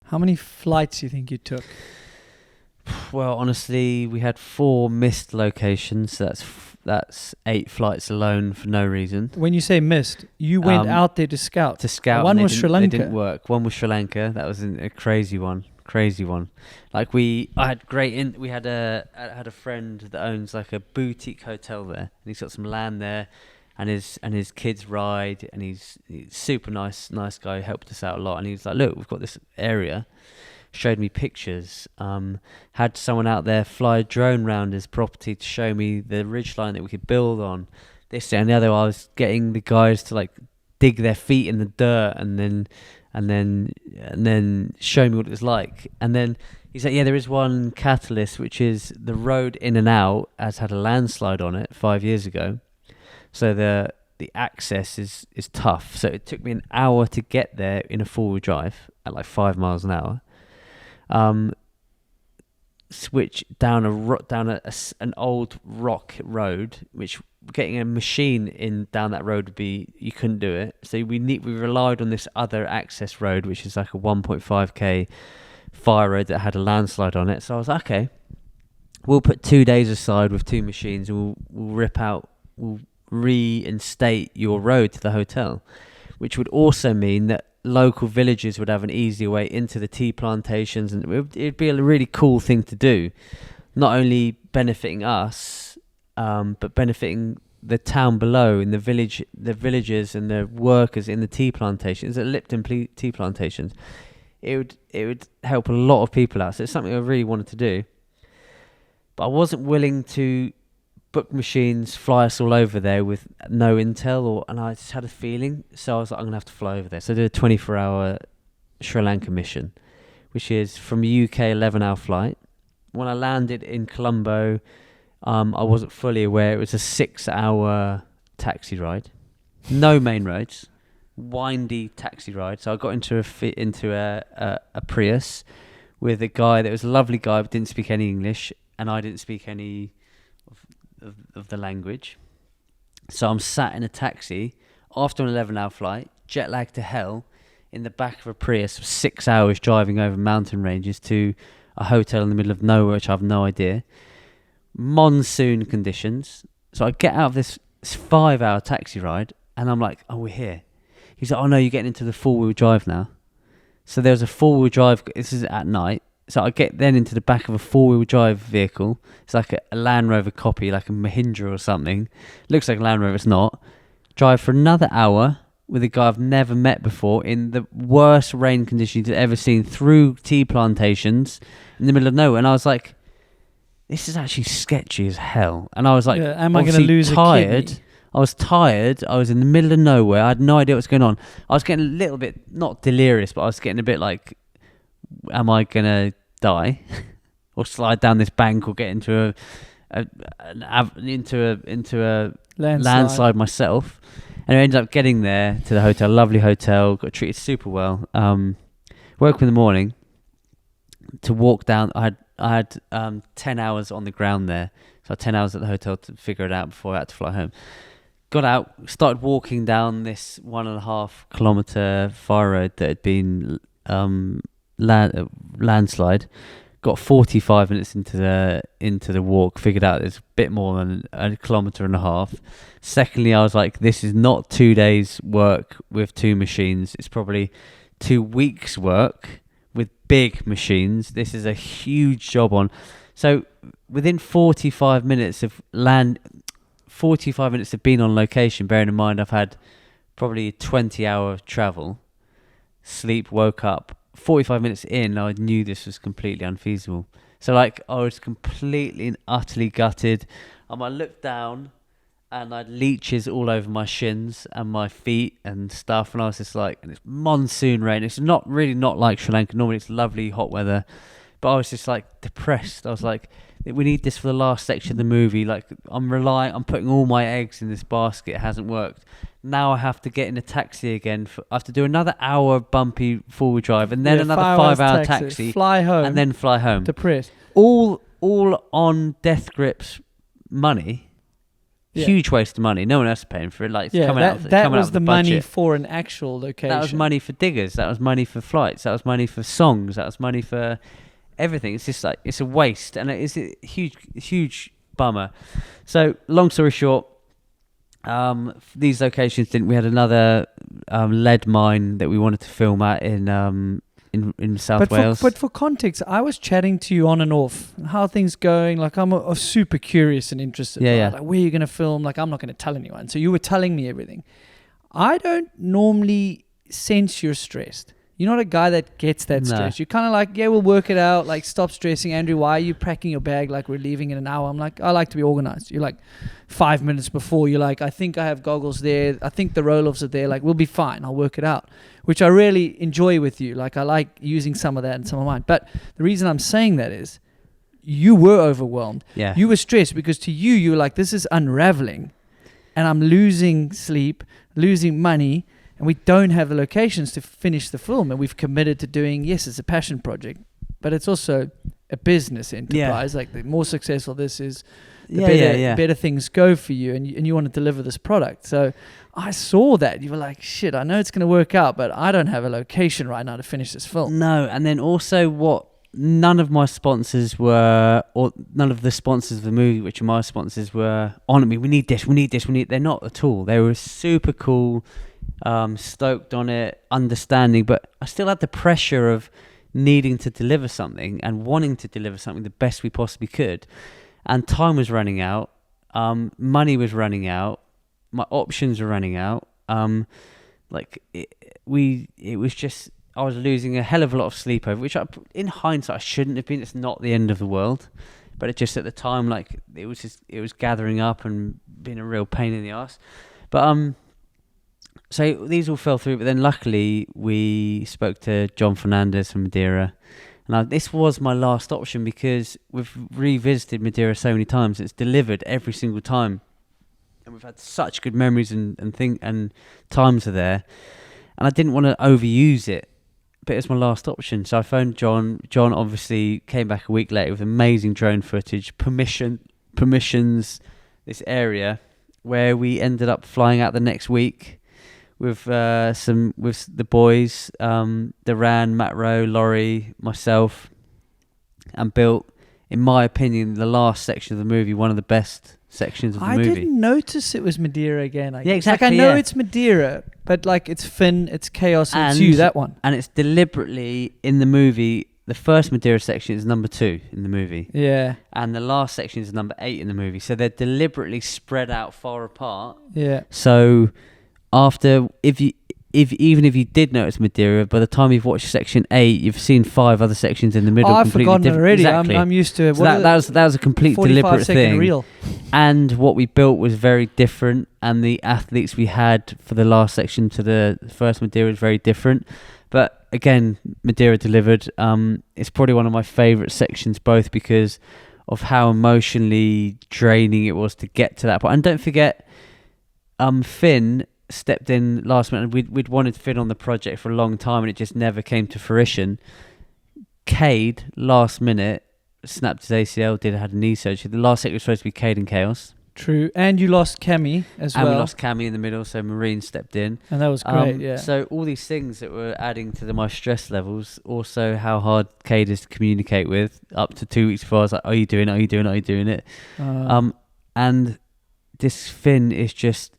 How many flights do you think you took? Well, honestly, we had 4 missed locations. That's 8 flights alone for no reason. When you say missed, you went out there to scout. One was Sri Lanka. They didn't work. One was Sri Lanka. That was a crazy one. Like I had we had a friend that owns like a boutique hotel there, and he's got some land there, and his kids ride, and he's super nice guy. Helped us out a lot, and he's like, look, we've got this area. Showed me pictures. Had someone out there fly a drone round his property to show me the ridgeline that we could build on. This and the other. I was getting the guys to like dig their feet in the dirt and then show me what it was like. And then he's like, yeah, there is one catalyst, which is the road in and out has had a landslide on it 5 years ago. So the access is tough. So it took me an hour to get there in a 4-wheel drive at like 5 miles an hour. Switch down an old rock road, which getting a machine in down that road would be, you couldn't do it. So we relied on this other access road, which is like a 1.5k fire road that had a landslide on it. So I was like, okay, we'll put 2 days aside with 2 machines, and we'll reinstate your road to the hotel, which would also mean that local villages would have an easier way into the tea plantations, and it'd be a really cool thing to do, not only benefiting us, but benefiting the town below, in the villagers and the workers in the tea plantations, at Lipton tea plantations. It would help a lot of people out. So it's something I really wanted to do, but I wasn't willing to book machines, fly us all over there with no intel, and I just had a feeling. So I was like, I'm gonna have to fly over there. So I did a 24-hour Sri Lanka mission, which is from UK 11-hour flight. When I landed in Colombo, I wasn't fully aware it was a 6-hour taxi ride, no main roads, windy taxi ride. So I got into a Prius with a guy that was a lovely guy but didn't speak any English, and I didn't speak any of the language. So I'm sat in a taxi after an 11-hour flight, jet lagged to hell, in the back of a Prius for 6 hours driving over mountain ranges to a hotel in the middle of nowhere, which I have no idea. Monsoon conditions. So I get out of this 5-hour taxi ride, and I'm like, oh, we're here. He's like, oh no, you're getting into the 4-wheel drive now. So there's a 4-wheel drive. This is at night. So I get then into the back of a 4-wheel drive vehicle. It's like a Land Rover copy, like a Mahindra or something. Looks like a Land Rover, it's not. Drive for another hour with a guy I've never met before in the worst rain conditions you've ever seen, through tea plantations in the middle of nowhere. And I was like, this is actually sketchy as hell. And I was like, am I going to lose tired? a kidney? I was tired. I was in the middle of nowhere. I had no idea what's going on. I was getting a little bit, not delirious, but I was getting a bit like, am I going to die or slide down this bank or get into a landslide myself? And I ended up getting there to the hotel, lovely hotel, got treated super well. Woke up in the morning to walk down. I had 10 hours on the ground there, so I had 10 hours at the hotel to figure it out before I had to fly home. Got out, started walking down this 1.5 kilometer fire road that had been landslide. Got 45 minutes into the walk, figured out it's a bit more than 1.5 kilometers. Secondly, I was like, this is not 2 days work with 2 machines. It's probably 2 weeks work with big machines. This is a huge job on. So within 45 minutes of being on location, bearing in mind I've had probably a 20-hour travel, sleep, woke up, 45 minutes in, I knew this was completely unfeasible. So like, I was completely and utterly gutted. I looked down and I had leeches all over my shins and my feet and stuff, and I was just like, and it's monsoon rain. It's not like Sri Lanka. Normally it's lovely hot weather, but I was just like depressed. I was like, we need this for the last section of the movie. Like, I'm putting all my eggs in this basket. It hasn't worked. Now I have to get in a taxi again. I have to do another hour bumpy 4-wheel drive, and then another 5-hour taxi, fly home, and then fly home. Depressed. All on Deathgrip's money. Huge waste of money. No one else is paying for it. Like, yeah, coming out that was of the budget. money for an actual location. That was money for diggers. That was money for flights. That was money for songs. That was money for everything. It's just like, it's a waste, and it's a huge bummer. So, long story short, these locations we had another lead mine that we wanted to film at in South Wales. But for context, I was chatting to you on and off. How are things going? Like, I'm super curious and interested. Yeah, right? yeah. Like, where are you going to film? Like, I'm not going to tell anyone. So you were telling me everything. I don't normally sense you're stressed. You're not a guy that gets that stress. You're kind of like, yeah, we'll work it out. Like, stop stressing. Andrew, why are you packing your bag like we're leaving in an hour? I'm like, I like to be organized. You're like 5 minutes before. You're like, I think I have goggles there. I think the roll-offs are there. Like, we'll be fine. I'll work it out, which I really enjoy with you. Like, I like using some of that and some of mine. But the reason I'm saying that is you were overwhelmed. Yeah. You were stressed because to you were like, this is unraveling and I'm losing sleep, losing money, and we don't have the locations to finish the film, and we've committed to doing, yes, it's a passion project, but it's also a business enterprise. Like, the more successful this is, the better things go for you, and you want to deliver this product. So I saw that. You were like, shit, I know it's going to work out, but I don't have a location right now to finish this film. No, and then also none of my sponsors were, or none of the sponsors of the movie, which are my sponsors, were on me. We need this. They're not at all. They were super cool, stoked on it, understanding, but I still had the pressure of needing to deliver something and wanting to deliver something the best we possibly could, and time was running out, money was running out, my options were running out, it was just, I was losing a hell of a lot of sleep over, which in hindsight I shouldn't have been. It's not the end of the world, but it just, at the time, like, it was gathering up and being a real pain in the ass. But so these all fell through, but then luckily we spoke to John Fernandez from Madeira. Now, this was my last option because we've revisited Madeira so many times. It's delivered every single time. And we've had such good memories and times are there. And I didn't want to overuse it, but it's my last option. So I phoned John. John obviously came back a week later with amazing drone footage, permissions this area, where we ended up flying out the next week with the boys, Duran, Matt Rowe, Laurie, myself, and built, in my opinion, the last section of the movie, one of the best sections of the movie. I didn't notice it was Madeira again. Yeah, exactly. Like, I know it's Madeira, but like, it's Finn, it's Chaos, and it's you, that one. And it's deliberately in the movie. The first Madeira section is number 2 in the movie. Yeah. And the last section is number 8 in the movie. So they're deliberately spread out far apart. Yeah. So after, even if you did notice Madeira, by the time you've watched section 8, you've seen 5 other sections in the middle. I've forgotten it already. Exactly. I'm used to it. So that was a complete deliberate thing. Reel. And what we built was very different, and the athletes we had for the last section to the first Madeira is very different. But again, Madeira delivered. It's probably one of my favourite sections, both because of how emotionally draining it was to get to that point. And don't forget, Finn stepped in last minute. We'd wanted Finn on the project for a long time, and it just never came to fruition. Cade, last minute, snapped his ACL, had a knee surgery. The last section was supposed to be Cade and Chaos. True. And you lost Cammy as well. And we lost Cammy in the middle, so Marine stepped in. And that was great, yeah. So all these things that were adding to my stress levels, also how hard Cade is to communicate with, up to 2 weeks before I was like, are you doing it? And this Finn is just,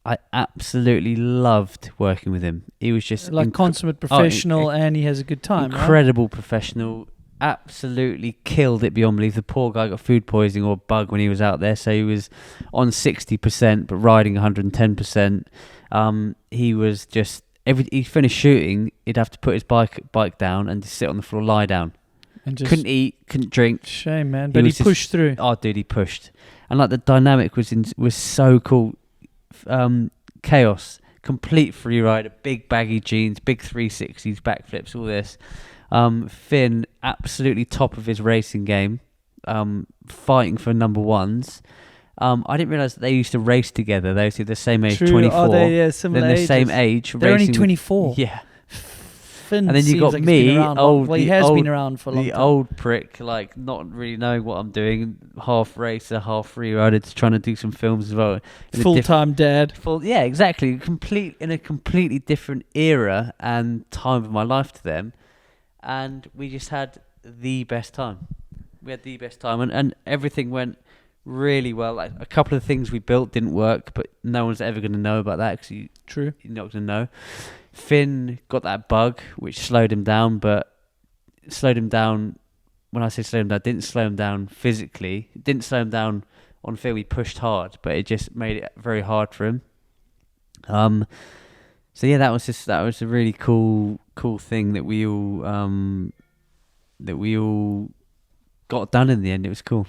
I absolutely loved working with him. He was just like consummate professional, and he has a good time. Incredible professional. Absolutely killed it beyond belief. The poor guy got food poisoning or bug when he was out there, so he was on 60% but riding 110%. He was just he finished shooting, he'd have to put his bike down and just sit on the floor, lie down, and just couldn't eat, couldn't drink. Shame, man. But he pushed through. Oh, dude, he pushed, and like the dynamic was so cool. Chaos, complete free rider, big baggy jeans, big 360s, backflips, all this. Finn, absolutely top of his racing game, fighting for number ones. I didn't realise that they used to race together. They were the same age, 24. Oh, similar Then the ages. same age. They're only 24. Yeah. Finn And then you seems got like me, he's been around he has been around for a long the time. old prick, like not really knowing what I'm doing, half racer, half free rider, trying to do some films as well. Full-time dad. Yeah, exactly. In a completely different era and time of my life to them, and we just had the best time. We had the best time, and everything went really well. Like a couple of things we built didn't work, but no one's ever going to know about that because True. you're not going to know. Finn got that bug which slowed him down, but slowed him down. When I say slowed him down, it didn't slow him down physically. It didn't slow him down on field. He pushed hard, but it just made it very hard for him. So yeah, that was a really cool thing that we all got done in the end. It was cool.